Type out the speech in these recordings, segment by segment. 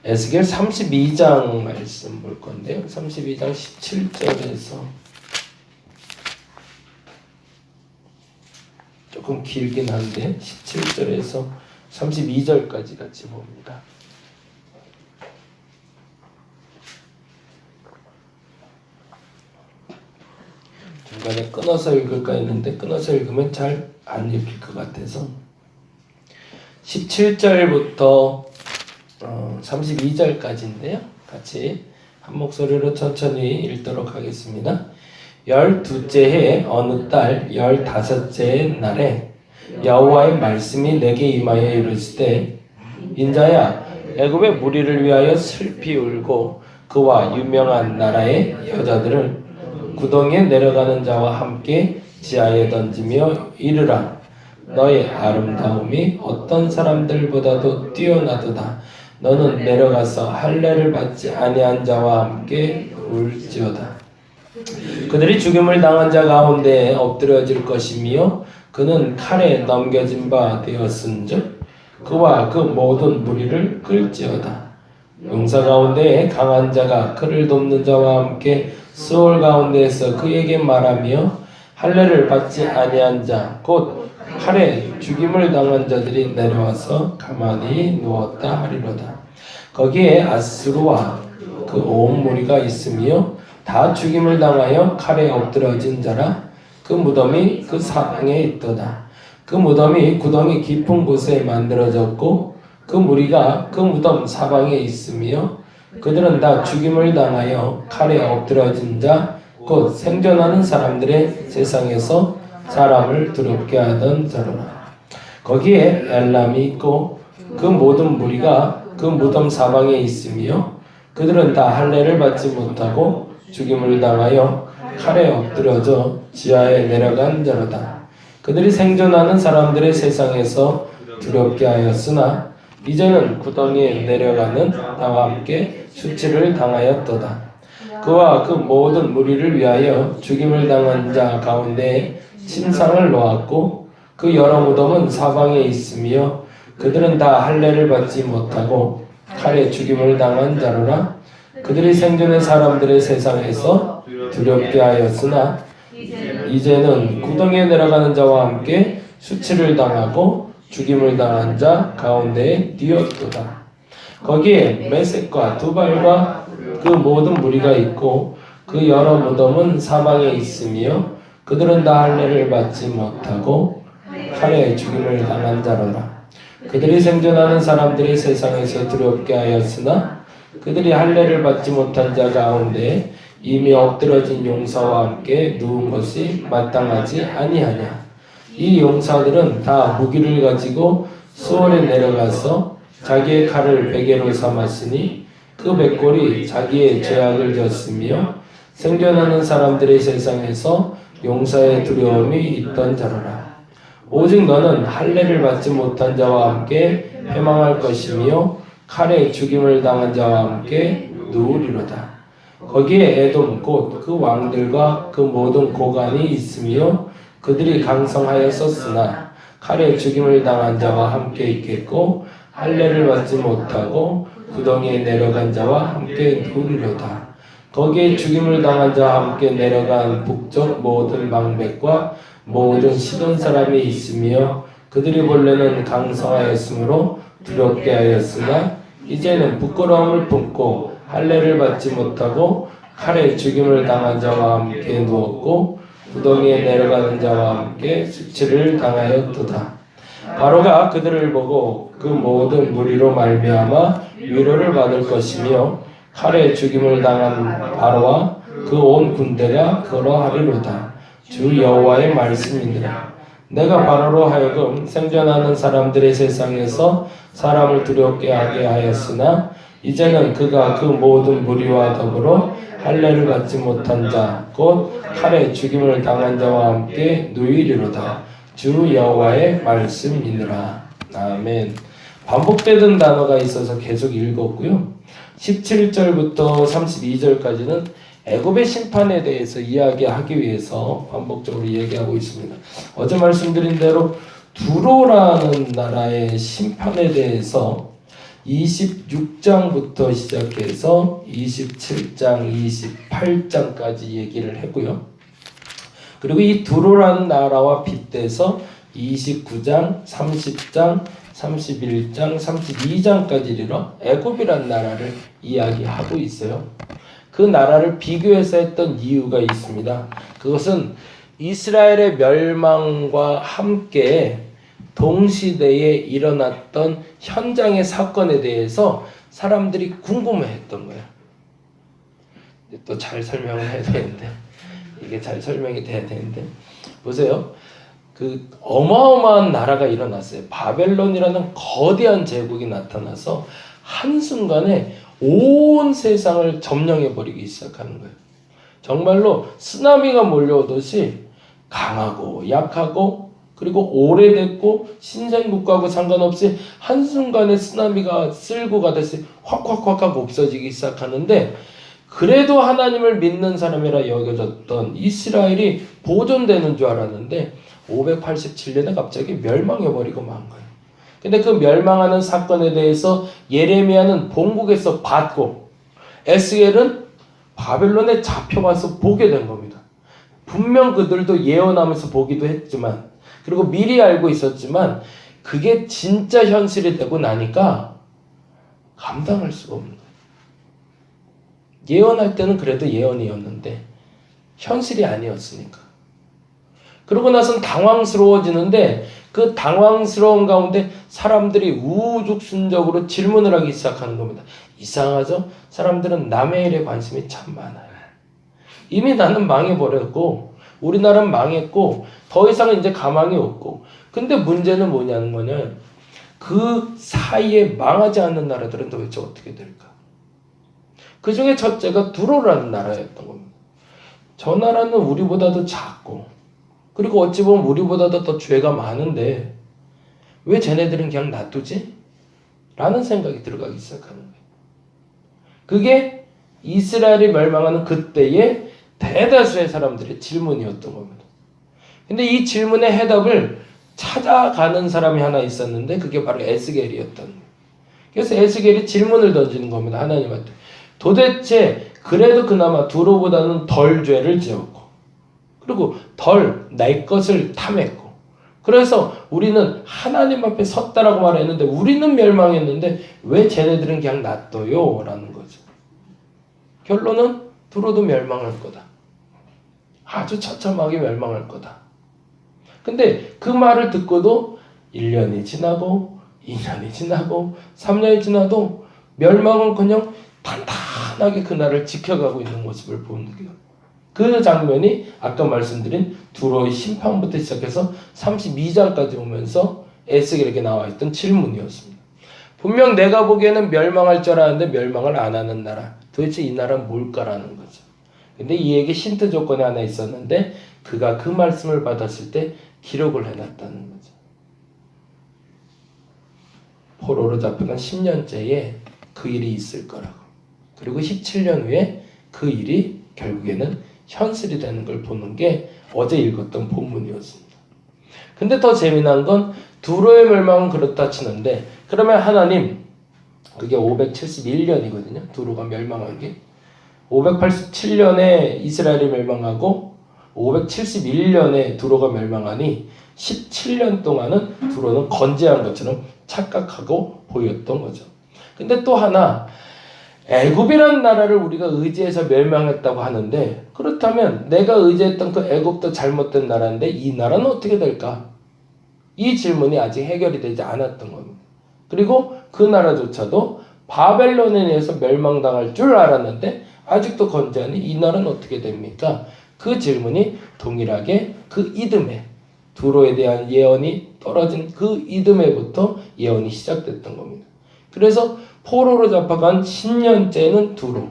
에스겔 32장 말씀 볼 건데요. 32장 17절에서 조금 길긴 한데 17절에서 32절까지 같이 봅니다. 중간에 끊어서 읽을까 했는데 끊어서 읽으면 잘 안 읽힐 것 같아서 17절부터 32절까지인데요. 같이 한 목소리로 천천히 읽도록 하겠습니다. 12째 해 어느 달 15째 날에 여호와의 말씀이 내게 임하여 이르시되 인자야 애굽의 무리를 위하여 슬피 울고 그와 유명한 나라의 여자들을 구덩이에 내려가는 자와 함께 지하에 던지며 이르라. 너의 아름다움이 어떤 사람들보다도 뛰어나도다. 너는 내려가서 할례를 받지 아니한 자와 함께 울지어다. 그들이 죽임을 당한 자 가운데 엎드려질 것이며 그는 칼에 넘겨진 바 되었은즉 그와 그 모든 무리를 끌지어다. 용사 가운데 강한 자가 그를 돕는 자와 함께 수월 가운데에서 그에게 말하며 할례를 받지 아니한 자 곧 칼에 죽임을 당한 자들이 내려와서 가만히 누웠다 하리로다. 거기에 아수르와 그 온 무리가 있으며 다 죽임을 당하여 칼에 엎드러진 자라. 그 무덤이 그 사방에 있도다. 그 무덤이 구덩이 깊은 곳에 만들어졌고 그 무리가 그 무덤 사방에 있으며 그들은 다 죽임을 당하여 칼에 엎드러진 자 곧 생존하는 사람들의 세상에서 사람을 두렵게 하던 자로라. 거기에 엘람이 있고 그 모든 무리가 그 무덤 사방에 있으며 그들은 다 할례를 받지 못하고 죽임을 당하여 칼에 엎드려져 지하에 내려간 자로다. 그들이 생존하는 사람들의 세상에서 두렵게 하였으나 이제는 구덩이에 내려가는 나와 함께 수치를 당하였도다. 그와 그 모든 무리를 위하여 죽임을 당한 자 가운데 침상을 놓았고 그 여러 무덤은 사방에 있으며 그들은 다 할례를 받지 못하고 칼에 죽임을 당한 자로라. 그들이 생존의 사람들의 세상에서 두렵게 하였으나 이제는 구덩이에 내려가는 자와 함께 수치를 당하고 죽임을 당한 자 가운데에 뛰었도다. 거기에 메섹과 두발과 그 모든 무리가 있고 그 여러 무덤은 사방에 있으며 그들은 다 할례를 받지 못하고 칼에 죽임을 당한 자로라. 그들이 생존하는 사람들의 세상에서 두렵게 하였으나 그들이 할례를 받지 못한 자 가운데 이미 엎드러진 용사와 함께 누운 것이 마땅하지 아니하냐. 이 용사들은 다 무기를 가지고 수월에 내려가서 자기의 칼을 베개로 삼았으니 그 백골이 자기의 죄악을 졌으며 생존하는 사람들의 세상에서 용사의 두려움이 있던 자로라. 오직 너는 할례를 받지 못한 자와 함께 패망할 것이며 칼에 죽임을 당한 자와 함께 누우리로다. 거기에 에돔 곧 그 왕들과 그 모든 고관이 있으며 그들이 강성하였었으나 칼에 죽임을 당한 자와 함께 있겠고 할례를 받지 못하고 구덩이에 내려간 자와 함께 누우리로다. 거기에 죽임을 당한 자와 함께 내려간 북쪽 모든 방백과 모든 시돈 사람이 있으며 그들이 본래는 강성하였으므로 두렵게 하였으나 이제는 부끄러움을 품고 할례를 받지 못하고 칼에 죽임을 당한 자와 함께 누웠고 구덩이에 내려가는 자와 함께 수치를 당하였도다. 바로가 그들을 보고 그 모든 무리로 말미암아 위로를 받을 것이며 칼에 죽임을 당한 바로와 그 온 군대가 그러하리로다. 주 여호와의 말씀이니라. 내가 바로로 하여금 생존하는 사람들의 세상에서 사람을 두렵게 하게 하였으나 이제는 그가 그 모든 무리와 더불어 할례를 받지 못한 자 곧 칼에 죽임을 당한 자와 함께 누이리로다. 주 여호와의 말씀이니라. 아멘. 반복되는 단어가 있어서 계속 읽었고요. 17절부터 32절까지는 애굽의 심판에 대해서 이야기하기 위해서 반복적으로 얘기하고 있습니다. 어제 말씀드린 대로 두로라는 나라의 심판에 대해서 26장부터 시작해서 27장, 28장까지 얘기를 했고요. 그리고 이 두로라는 나라와 빗대서 29장, 30장, 31장, 32장까지 이르러 애굽이라는 나라를 이야기하고 있어요. 그 나라를 비교해서 했던 이유가 있습니다. 그것은 이스라엘의 멸망과 함께 동시대에 일어났던 현장의 사건에 대해서 사람들이 궁금해했던 거예요. 또 잘 설명을 해야 되는데 이게 잘 설명이 돼야 되는데 보세요. 그 어마어마한 나라가 일어났어요. 바벨론이라는 거대한 제국이 나타나서 한순간에 온 세상을 점령해버리기 시작하는 거예요. 정말로 쓰나미가 몰려오듯이 강하고 약하고 그리고 오래됐고 신생국가하고 상관없이 한순간에 쓰나미가 쓸고 가듯이 확 없어지기 시작하는데 그래도 하나님을 믿는 사람이라 여겨졌던 이스라엘이 보존되는 줄 알았는데 587년에 갑자기 멸망해버리고 만 거예요. 근데 그 멸망하는 사건에 대해서 예레미야는 본국에서 봤고 에스겔은 바벨론에 잡혀가서 보게 된 겁니다. 분명 그들도 예언하면서 보기도 했지만 그리고 미리 알고 있었지만 그게 진짜 현실이 되고 나니까 감당할 수가 없는 거예요. 예언할 때는 그래도 예언이었는데 현실이 아니었으니까. 그러고 나선 당황스러워지는데 그 당황스러운 가운데 사람들이 우후죽순적으로 질문을 하기 시작하는 겁니다. 이상하죠? 사람들은 남의 일에 관심이 참 많아요. 이미 나는 망해버렸고 우리나라는 망했고 더 이상 이제 가망이 없고 근데 문제는 뭐냐는 거냐 그 사이에 망하지 않는 나라들은 도대체 어떻게 될까? 그 중에 첫째가 두로라는 나라였던 겁니다. 저 나라는 우리보다도 작고 그리고 어찌 보면 우리보다도 더 죄가 많은데 왜 쟤네들은 그냥 놔두지? 라는 생각이 들어가기 시작하는 거예요. 그게 이스라엘이 멸망하는 그때의 대다수의 사람들의 질문이었던 겁니다. 근데 이 질문의 해답을 찾아가는 사람이 하나 있었는데 그게 바로 에스겔이었던 거예요. 그래서 에스겔이 질문을 던지는 겁니다. 하나님한테. 도대체 그래도 그나마 두로보다는 덜 죄를 지었고 그리고 덜 내 것을 탐했고 그래서 우리는 하나님 앞에 섰다라고 말했는데 우리는 멸망했는데 왜 쟤네들은 그냥 놔둬요? 라는 거죠. 결론은 두로도 멸망할 거다. 아주 처참하게 멸망할 거다. 근데 그 말을 듣고도 1년이 지나고 2년이 지나고 3년이 지나도 멸망은 그냥 탄탄하게 그 나라를 지켜가고 있는 모습을 보는 거예요. 그 장면이 아까 말씀드린 두로의 심판부터 시작해서 32장까지 오면서 에스겔에게 나와 있던 질문이었습니다. 분명 내가 보기에는 멸망할 줄 알았는데 멸망을 안 하는 나라. 도대체 이 나라는 뭘까라는 거죠. 근데 이에게 힌트 조건이 하나 있었는데 그가 그 말씀을 받았을 때 기록을 해놨다는 거죠. 포로로 잡혀간 10년째에 그 일이 있을 거라고. 그리고 17년 후에 그 일이 결국에는 현실이 되는 걸 보는 게 어제 읽었던 본문이었습니다. 근데 더 재미난 건 두로의 멸망은 그렇다 치는데 그러면 하나님 그게 571년이거든요. 두로가 멸망한 게 587년에 이스라엘이 멸망하고 571년에 두로가 멸망하니 17년 동안은 두로는 건재한 것처럼 착각하고 보였던 거죠. 근데 또 하나 애굽이라는 나라를 우리가 의지해서 멸망했다고 하는데 그렇다면 내가 의지했던 그 애굽도 잘못된 나라인데 이 나라는 어떻게 될까? 이 질문이 아직 해결이 되지 않았던 겁니다. 그리고 그 나라조차도 바벨론에 의해서 멸망당할 줄 알았는데 아직도 건재하니 이 나라는 어떻게 됩니까? 그 질문이 동일하게 그 이듬해 두로에 대한 예언이 떨어진 그 이듬해부터 예언이 시작됐던 겁니다. 그래서 포로로 잡혀간 10년째는 두로,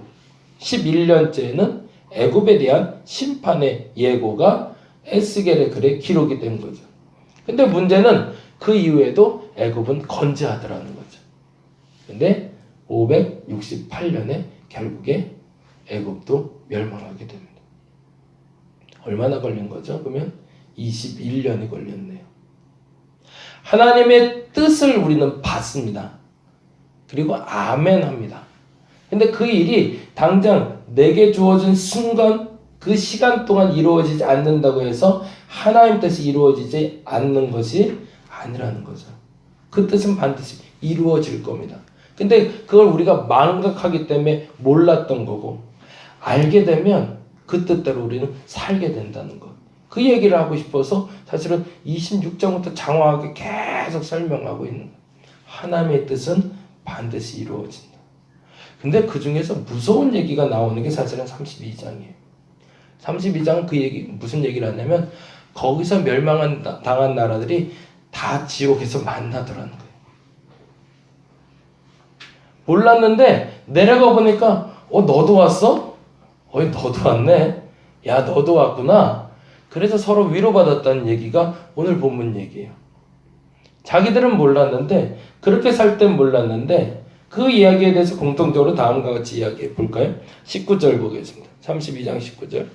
11년째는 애굽에 대한 심판의 예고가 에스겔의 글에 기록이 된 거죠. 근데 문제는 그 이후에도 애굽은 건재하더라는 거죠. 근데 568년에 결국에 애굽도 멸망하게 됩니다. 얼마나 걸린 거죠? 그러면 21년이 걸렸네요. 하나님의 뜻을 우리는 봤습니다. 그리고 아멘 합니다. 근데 그 일이 당장 내게 주어진 순간 그 시간 동안 이루어지지 않는다고 해서 하나님 뜻이 이루어지지 않는 것이 아니라는 거죠. 그 뜻은 반드시 이루어질 겁니다. 근데 그걸 우리가 망각하기 때문에 몰랐던 거고, 알게 되면 그 뜻대로 우리는 살게 된다는 것. 그 얘기를 하고 싶어서 사실은 26장부터 장황하게 계속 설명하고 있는 거예요. 하나님의 뜻은 반드시 이루어진다. 근데 그 중에서 무서운 얘기가 나오는 게 사실은 32장이에요. 32장은 그 얘기, 무슨 얘기를 하냐면 거기서 당한 나라들이 다 지옥에서 만나더라는 거예요. 몰랐는데 내려가 보니까 너도 왔어? 너도 왔네. 야, 너도 왔구나. 그래서 서로 위로받았다는 얘기가 오늘 본문 얘기예요. 자기들은 몰랐는데, 그렇게 살 땐 몰랐는데 그 이야기에 대해서 공통적으로 다음과 같이 이야기해 볼까요? 19절 보겠습니다. 32장 19절.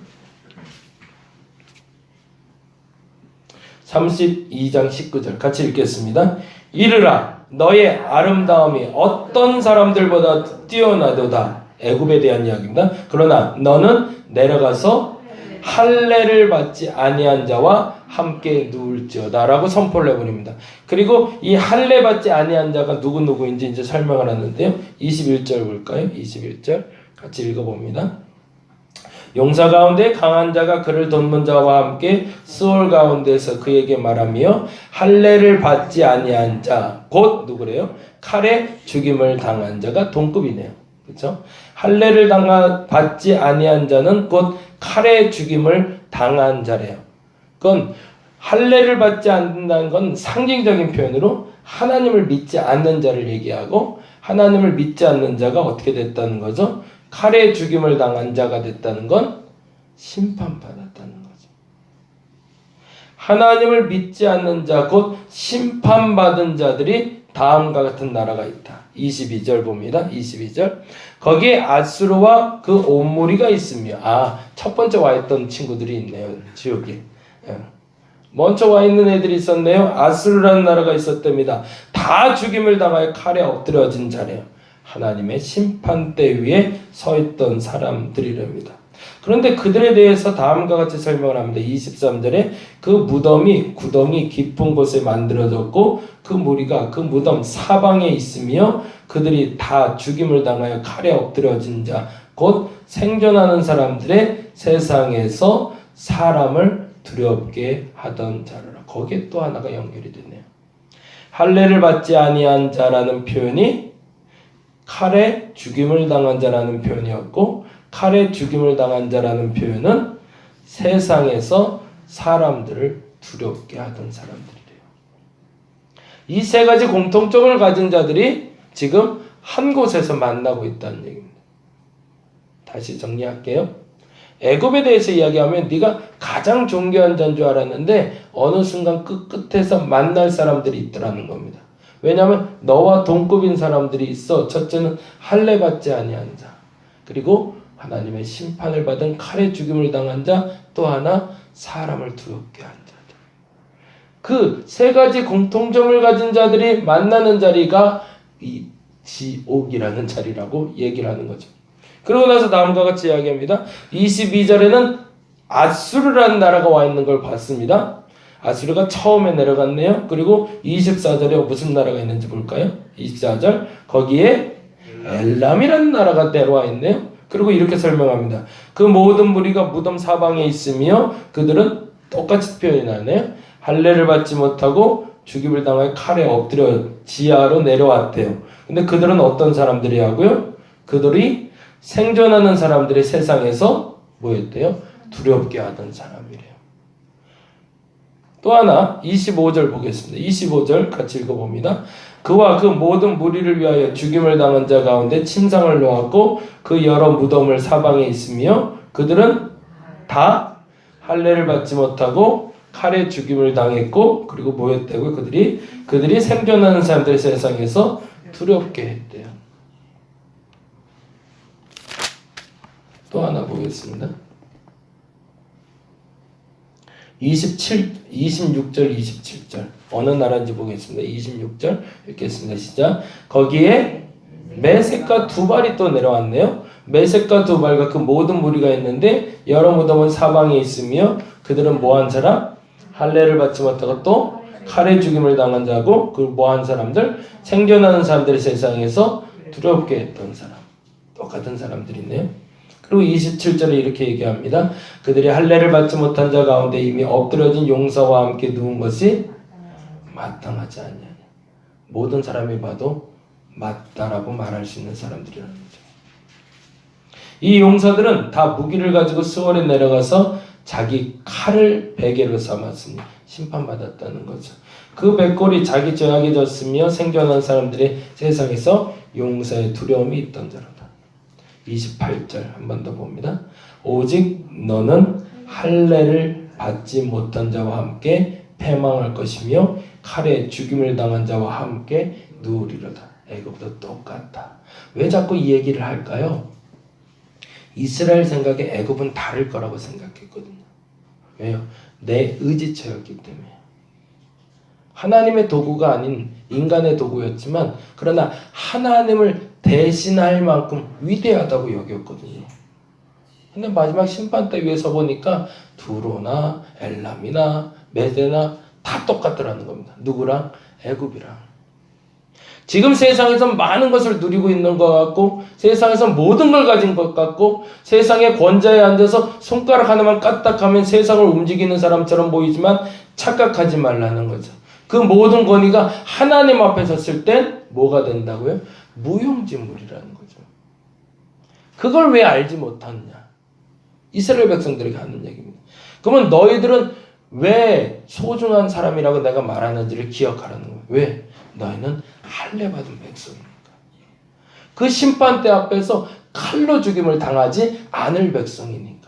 32장 19절 같이 읽겠습니다. 이르라 너의 아름다움이 어떤 사람들보다 뛰어나도다. 애굽에 대한 이야기입니다. 그러나 너는 내려가서 할례를 받지 아니한 자와 함께 누울지어다 라고 선포를 해버립니다. 그리고 이 할례 받지 아니한 자가 누구인지 이제 설명을 하는데요. 21절 볼까요? 21절 같이 읽어봅니다. 용사 가운데 강한 자가 그를 돕는 자와 함께 스올 가운데서 그에게 말하며 할례를 받지 아니한 자 곧 누구래요? 칼에 죽임을 당한 자가 동급이네요. 그렇죠? 할례를 받지 아니한 자는 곧 칼에 죽임을 당한 자래요. 그건 할례를 받지 않는다는 건 상징적인 표현으로 하나님을 믿지 않는 자를 얘기하고, 하나님을 믿지 않는 자가 어떻게 됐다는 거죠? 칼에 죽임을 당한 자가 됐다는 건 심판받았다는 거죠. 하나님을 믿지 않는 자, 곧 심판받은 자들이 다음과 같은 나라가 있다. 22절 봅니다. 22절. 거기에 아수르와 그 온 무리가 있으며, 첫 번째 와 있던 친구들이 있네요. 지옥에. 먼저 와 있는 애들이 있었네요. 아수르라는 나라가 있었답니다. 다 죽임을 당하여 칼에 엎드려진 자래요. 하나님의 심판대 위에 서 있던 사람들이랍니다. 그런데 그들에 대해서 다음과 같이 설명을 합니다. 23절에 그 무덤이 구덩이 깊은 곳에 만들어졌고 그 무리가 그 무덤 사방에 있으며 그들이 다 죽임을 당하여 칼에 엎드려진 자 곧 생존하는 사람들의 세상에서 사람을 두렵게 하던 자라. 거기에 또 하나가 연결이 되네요. 할례를 받지 아니한 자라는 표현이 칼에 죽임을 당한 자라는 표현이었고, 칼에 죽임을 당한 자라는 표현은 세상에서 사람들을 두렵게 하던 사람들이래요. 이 세 가지 공통점을 가진 자들이 지금 한 곳에서 만나고 있다는 얘기입니다. 다시 정리할게요. 애굽에 대해서 이야기하면 네가 가장 존귀한 자인 줄 알았는데 어느 순간 끝에서 만날 사람들이 있더라는 겁니다. 왜냐하면 너와 동급인 사람들이 있어. 첫째는 할례 받지 아니한 자, 그리고 하나님의 심판을 받은 칼에 죽임을 당한 자, 또 하나 사람을 두렵게 한 자들. 그 세 가지 공통점을 가진 자들이 만나는 자리가 이 지옥이라는 자리라고 얘기를 하는 거죠. 그러고 나서 다음과 같이 이야기합니다. 22절에는 아수르라는 나라가 와 있는 걸 봤습니다. 아수르가 처음에 내려갔네요. 그리고 24절에 무슨 나라가 있는지 볼까요? 24절 거기에 엘람이라는 나라가 내려와 있네요. 그리고 이렇게 설명합니다. 그 모든 무리가 무덤 사방에 있으며 그들은 똑같이 표현이 나네요. 할례를 받지 못하고 죽임을 당하여 칼에 엎드려 지하로 내려왔대요. 근데 그들은 어떤 사람들이라고요? 그들이 생존하는 사람들의 세상에서 뭐였대요? 두렵게 하던 사람이래요. 또 하나 25절 보겠습니다. 25절 같이 읽어봅니다. 그와 그 모든 무리를 위하여 죽임을 당한 자 가운데 침상을 놓았고 그 여러 무덤을 사방에 있으며 그들은 다 할례를 받지 못하고 칼에 죽임을 당했고, 그리고 뭐였다고요? 그들이 생존하는 사람들의 세상에서 두렵게 했대요. 또 하나 보겠습니다. 26절, 27절. 어느 나라인지 보겠습니다. 26절 읽겠습니다. 시작. 거기에 메색과 두발이 또 내려왔네요. 메색과 두발과 그 모든 무리가 있는데 여러 무덤은 사방에 있으며 그들은 뭐한 사람? 할례를 받지 못하고 또 칼에 죽임을 당한 자고 그 뭐한 사람들? 생존하는 사람들이 세상에서 두렵게 했던 사람. 똑같은 사람들이네요. 그리고 27절에 이렇게 얘기합니다. 그들이 할례를 받지 못한 자 가운데 이미 엎드려진 용사와 함께 누운 것이 마땅하지 않냐. 모든 사람이 봐도 맞다라고 말할 수 있는 사람들이라는 거죠. 이 용사들은 다 무기를 가지고 스월에 내려가서 자기 칼을 베개로 삼았으니 심판받았다는 거죠. 그 백골이 자기 죄악이 졌으며 생존한 사람들이 세상에서 용사의 두려움이 있던 자로다. 28절 한 번 더 봅니다. 오직 너는 할례를 받지 못한 자와 함께 패망할 것이며 칼에 죽임을 당한 자와 함께 누우리로다. 애굽도 똑같다. 왜 자꾸 이 얘기를 할까요? 이스라엘 생각에 애굽은 다를 거라고 생각했거든요. 왜요? 내 의지처였기 때문에. 하나님의 도구가 아닌 인간의 도구였지만 그러나 하나님을 대신할 만큼 위대하다고 여겼거든요. 근데 마지막 심판 때 위에 서보니까 두로나 엘람이나 메데나 다 똑같더라는 겁니다. 누구랑? 애굽이랑. 지금 세상에서 많은 것을 누리고 있는 것 같고 세상에서 모든 걸 가진 것 같고 세상의 권좌에 앉아서 손가락 하나만 까딱하면 세상을 움직이는 사람처럼 보이지만 착각하지 말라는 거죠. 그 모든 권위가 하나님 앞에 섰을 땐 뭐가 된다고요? 무용지물이라는 거죠. 그걸 왜 알지 못하느냐? 이스라엘 백성들에게 하는 얘기입니다. 그러면 너희들은 왜 소중한 사람이라고 내가 말하는지를 기억하라는 거예요. 왜? 너희는 할례 받은 백성이니까. 그 심판대 앞에서 칼로 죽임을 당하지 않을 백성이니까.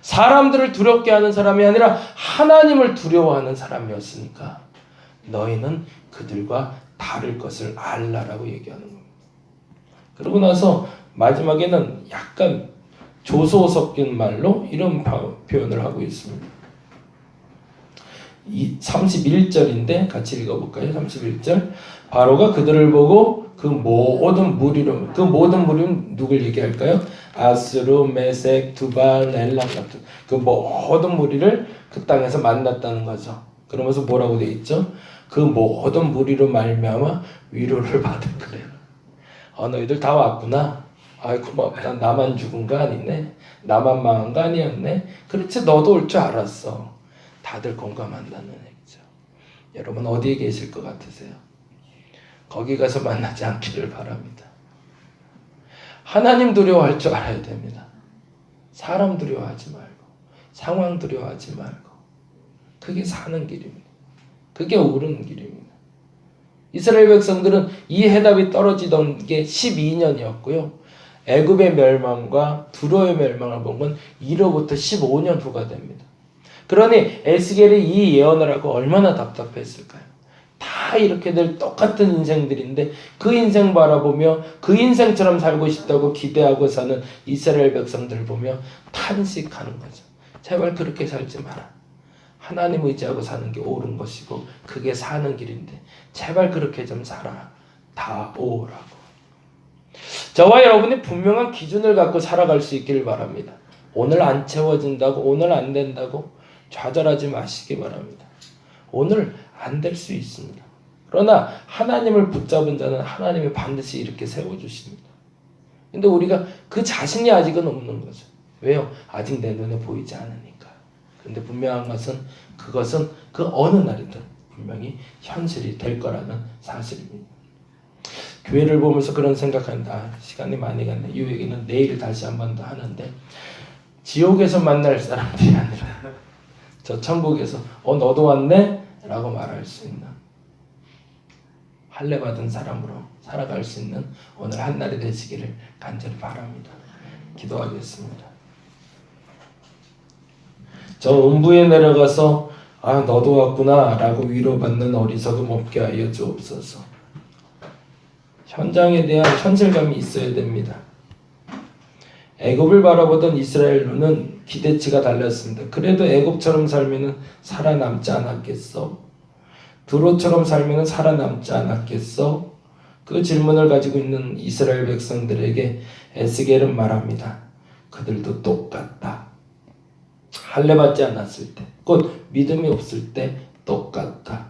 사람들을 두렵게 하는 사람이 아니라 하나님을 두려워하는 사람이었으니까 너희는 그들과 다를 것을 알라라고 얘기하는 겁니다. 그러고 나서 마지막에는 약간 조소 섞인 말로 이런 표현을 하고 있습니다. 31절인데 같이 읽어볼까요? 31절. 바로가 그들을 보고 그 모든 무리는 누굴 얘기할까요? 아스루, 메색, 두발, 엘람 같은 그 모든 무리를 그 땅에서 만났다는 거죠. 그러면서 뭐라고 돼 있죠? 그 모든 무리로 말미암아 위로를 받을 거래요. 너희들 다 왔구나. 아이 고맙다. 나만 죽은 거 아니네. 나만 망한 거 아니었네. 그렇지 너도 올 줄 알았어. 다들 공감한다는 얘기죠. 여러분 어디에 계실 것 같으세요? 거기 가서 만나지 않기를 바랍니다. 하나님 두려워할 줄 알아야 됩니다. 사람 두려워하지 말고 상황 두려워하지 말고 그게 사는 길입니다. 그게 옳은 길입니다. 이스라엘 백성들은 이 해답이 떨어지던 게 12년이었고요. 애굽의 멸망과 두로의 멸망을 본 건 이로부터 15년 후가 됩니다. 그러니 에스겔이 이 예언을 하고 얼마나 답답했을까요? 다 이렇게들 똑같은 인생들인데 그 인생 바라보며 그 인생처럼 살고 싶다고 기대하고 사는 이스라엘 백성들을 보며 탄식하는 거죠. 제발 그렇게 살지 마라. 하나님 의지하고 사는 게 옳은 것이고 그게 사는 길인데 제발 그렇게 좀 살아. 다 오라고. 저와 여러분이 분명한 기준을 갖고 살아갈 수 있기를 바랍니다. 오늘 안 채워진다고 오늘 안 된다고 좌절하지 마시기 바랍니다. 오늘 안 될 수 있습니다. 그러나 하나님을 붙잡은 자는 하나님이 반드시 이렇게 세워주십니다. 근데 우리가 그 자신이 아직은 없는 거죠. 왜요? 아직 내 눈에 보이지 않으니까. 그런데 분명한 것은 그것은 그 어느 날이든 분명히 현실이 될 거라는 사실입니다. 교회를 보면서 그런 생각한다. 시간이 많이 갔네. 이 얘기는 내일 다시 한 번 더 하는데 지옥에서 만날 사람들이 아니라 저 천국에서 너도 왔네? 라고 말할 수 있는 할례 받은 사람으로 살아갈 수 있는 오늘 한날이 되시기를 간절히 바랍니다. 기도하겠습니다. 저 음부에 내려가서 너도 왔구나 라고 위로받는 어리석음 없게 하여 주옵소서. 현장에 대한 현실감이 있어야 됩니다. 애굽을 바라보던 이스라엘로는 기대치가 달랐습니다. 그래도 애굽처럼 살면 살아남지 않았겠어? 두로처럼 살면 살아남지 않았겠어? 그 질문을 가지고 있는 이스라엘 백성들에게 에스겔은 말합니다. 그들도 똑같다. 할례받지 않았을 때, 곧 믿음이 없을 때 똑같다.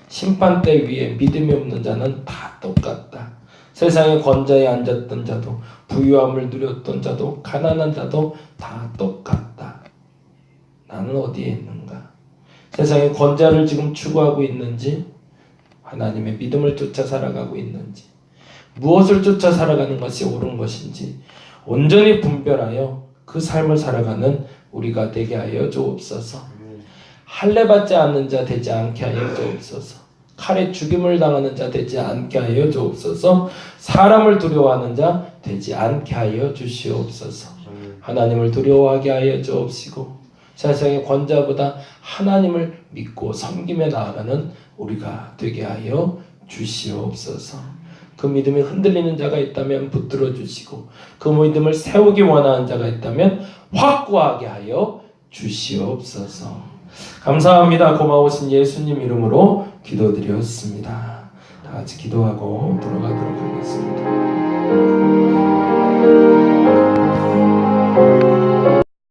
심판대 위에 믿음이 없는 자는 다 똑같다. 세상의 권좌에 앉았던 자도, 부유함을 누렸던 자도, 가난한 자도 다 똑같다. 나는 어디에 있는가? 세상의 권좌를 지금 추구하고 있는지, 하나님의 믿음을 쫓아 살아가고 있는지, 무엇을 쫓아 살아가는 것이 옳은 것인지 온전히 분별하여 그 삶을 살아가는 우리가 되게 하여 주옵소서. 할례받지 않는 자 되지 않게 하여 주옵소서. 칼에 죽임을 당하는 자 되지 않게 하여 주옵소서. 사람을 두려워하는 자 되지 않게 하여 주시옵소서. 하나님을 두려워하게 하여 주옵시고 세상의 권자보다 하나님을 믿고 섬기며 나아가는 우리가 되게 하여 주시옵소서. 그 믿음이 흔들리는 자가 있다면 붙들어 주시고 그 믿음을 세우기 원하는 자가 있다면 확고하게 하여 주시옵소서. 감사합니다. 고마우신 예수님 이름으로 기도드렸습니다. 다 같이 기도하고 돌아가도록 하겠습니다.